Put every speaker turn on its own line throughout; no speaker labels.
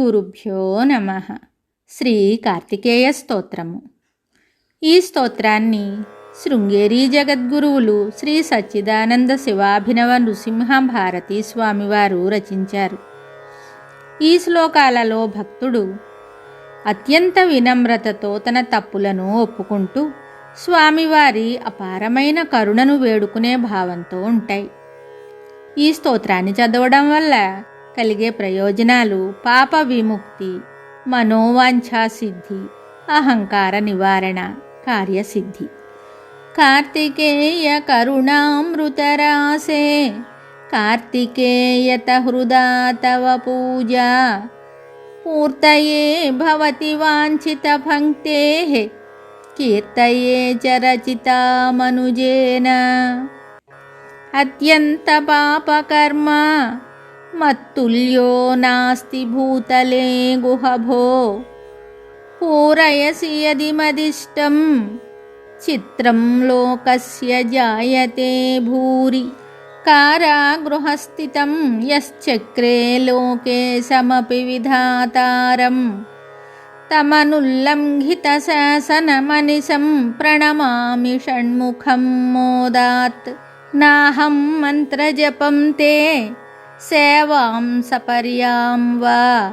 గురుభ్యో నమః. శ్రీ కార్తికేయ స్తోత్రము. ఈ స్తోత్రాన్ని శృంగేరి జగద్గురువులు శ్రీ సచ్చిదానంద శివాభినవ నృసింహ భారతీ స్వామివారు రచించారు. ఈ శ్లోకాలలో భక్తుడు అత్యంత వినమ్రతతో తన తప్పులను ఒప్పుకుంటూ స్వామివారి అపారమైన కరుణను వేడుకునే భావంతో ఉంటాయి. ఈ స్తోత్రాన్ని చదవడం వల్ల కలిగే ప్రయోజనాలు పాప విముక్తి, మనోవాంఛా సిద్ధి, అహంకార నివారణ, కార్యసిద్ధి. కార్తికేయ కరుణామృతరాసే కార్తికేయత హృదా తవ పూజా పూర్తయే భవతి వాంఛిత పంక్తేః కీర్తయే చ రచితా మనుజేన. అత్యంత పాపకర్మ మత్తుల్యో నాస్తి భూతలే గుహభో పూరయసి యది మదిష్టం చిత్రం లోకస్య జాయతే భూరి. కారాగృహస్థితం యశ్చక్రే లోకే సమపి విధాతారం తమనుల్లంఘిత శాసనమనిశం ప్రణమామి షణ్ముఖం మోదాత్. నాహం మంత్రజపం తే సేవాం సపర్యాం వా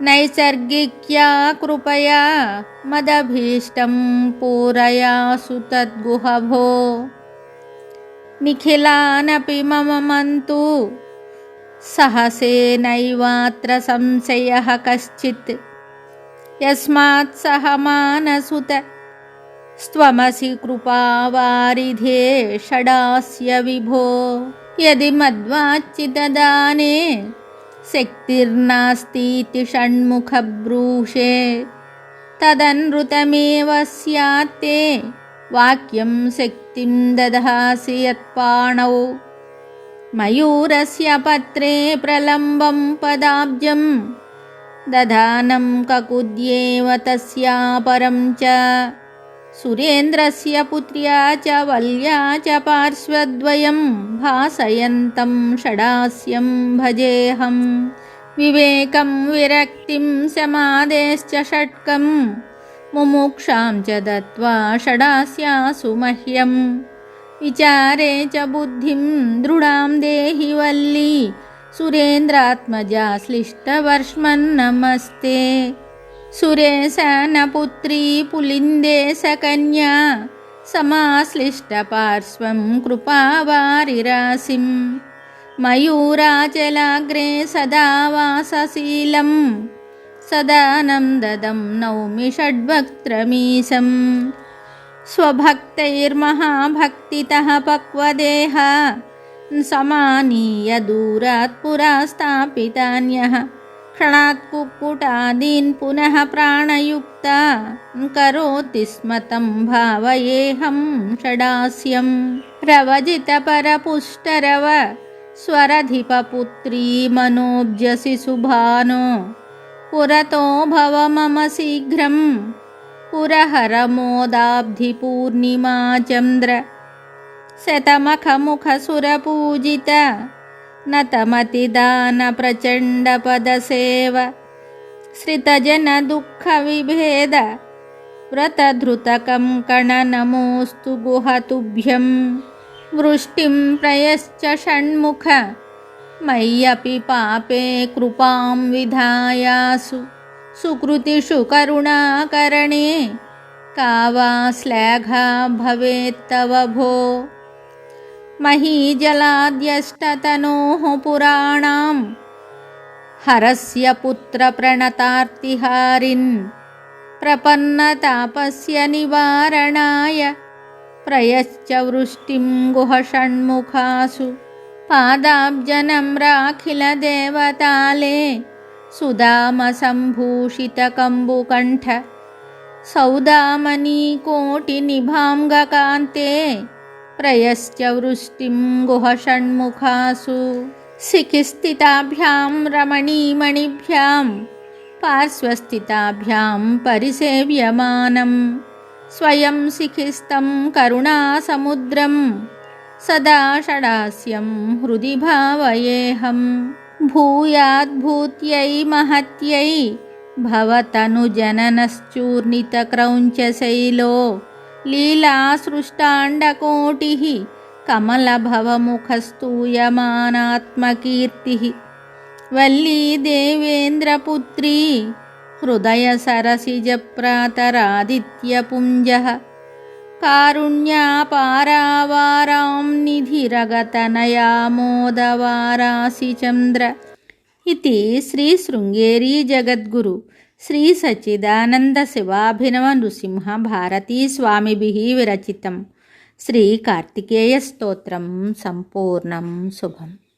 నైసర్గిక్యా కృపయా మదభీష్టం పూరయాసు తద్గుహభో. నిఖిలానపి మమ మంతు సహసేనైవాత్ర సంశయః కశ్చిత్ యస్మాత్ సహ మానసుత స్త్వమసి కృపావారిధే షడాస్య విభో. యది మద్వాచ్చితదానే శక్తిర్నాస్तीति షణ్ముఖ బ్రూషే తదనృతమేవ స్యాత్తే వాక్యం శక్తిం దదాసి యత్పాణౌ. మయూరస్య పత్రే ప్రలంబం పదాబ్జం దధానం కకుద్యేవ తస్యాపరం చ. సురేంద్రస్య పుత్ర్యా చ వల్యా చ పార్శ్వద్వయం భాసయంతం షడాస్యం భజేహం. వివేకం విరక్తిం సమాదేశ్చ షట్కం ముముక్షాం చ దత్వా షడాస్యాసు మహ్యం. విచారే చ బుద్ధిం దృఢాం దేహి వల్లి సురేంద్రాత్మజా శ్లిష్టవర్ష్మన్నమస్తే. సురేశానపుత్రీ పులిందేశకన్యా సమాశ్లిష్టపార్శ్వం కృపావారిరాశిం. మయూరాచలాగ్రే సదా వాసశీలం సదానందదం నౌమి షడ్వక్త్రమీశం. స్వభక్తైర్మహాభక్తితః పక్వదేహ సమానీయ దూరాత్ పురా స్థాపితాన్యః. క్షణాత్ కుక్కుటాదీన్ పునః ప్రాణయుక్త కరోతి స్మ తం భావయేహం షడాస్యం. రవజిత పరపుష్టరవ స్వరధిపపుత్రీ మనోబ్జసి శుభానో పురతో భవ మమ శీఘ్రం. పురహర మోదాబ్ధి పూర్ణిమా చంద్ర శతమఖముఖ సురపూజిత నతమతిదాన ప్రచండ పదసేవ. శ్రితజన దుఃఖ విభేద వ్రతధృతకం కణ నమోస్తు గుహతుభ్యం. వృష్టిం ప్రయశ్చ షణ్ముఖ మయ్యపి పాపే కృపాం విధాయాసు. సుకృతిషు కరుణాకరణే కా వా శ్లాఘా భవేత్తవ భో. మహీజలాద్యష్టతనోః పురాణాం హరస్య పుత్ర ప్రణతార్తిహారిన్. ప్రపన్నతాపస్య నివారణాయ ప్రయశ్చ వృష్టిం గుహ షణ్ముఖాసు. పాదాబ్జనమ్రాఖిల దేవతాలే సుదామ సంభూషిత కంబుకంఠ. సౌదామనీ కోటి నిభాంగకాంతే ప్రయశ్చ వృష్టిం గుహ షణ్ముఖాసు. శిఖిస్థితాభ్యాం రమణీమణిభ్యాం పార్శ్వస్థితాభ్యాం పరిసేవ్యమానం. స్వయం శిఖిస్థం కరుణాసముద్రం సదా షడాస్యం హృది భావయేహం. భూయాద్భూత్యై మహత్యై భవతనుజననశ్చూర్ణితక్రౌంచశైలో లీలాసృష్టాండకోటిः కమలభవముఖస్తూయమానాత్మకీర్తిः వల్లీ దేవేంద్రపుత్రీ హృదయసరసిజప్రాతరాదిత్యపుంజः కారుణ్యాపారావారాం నిధిరగతనయామోదవారాసి చంద్ర ఇది శ్రీ శృంగేరీ జగద్గురు శ్రీ సచ్చిదానంద శివాభినవ నృసింహ భారతీ స్వామిభిః విరచితం శ్రీ కార్తికేయ స్తోత్రం సంపూర్ణం శుభం.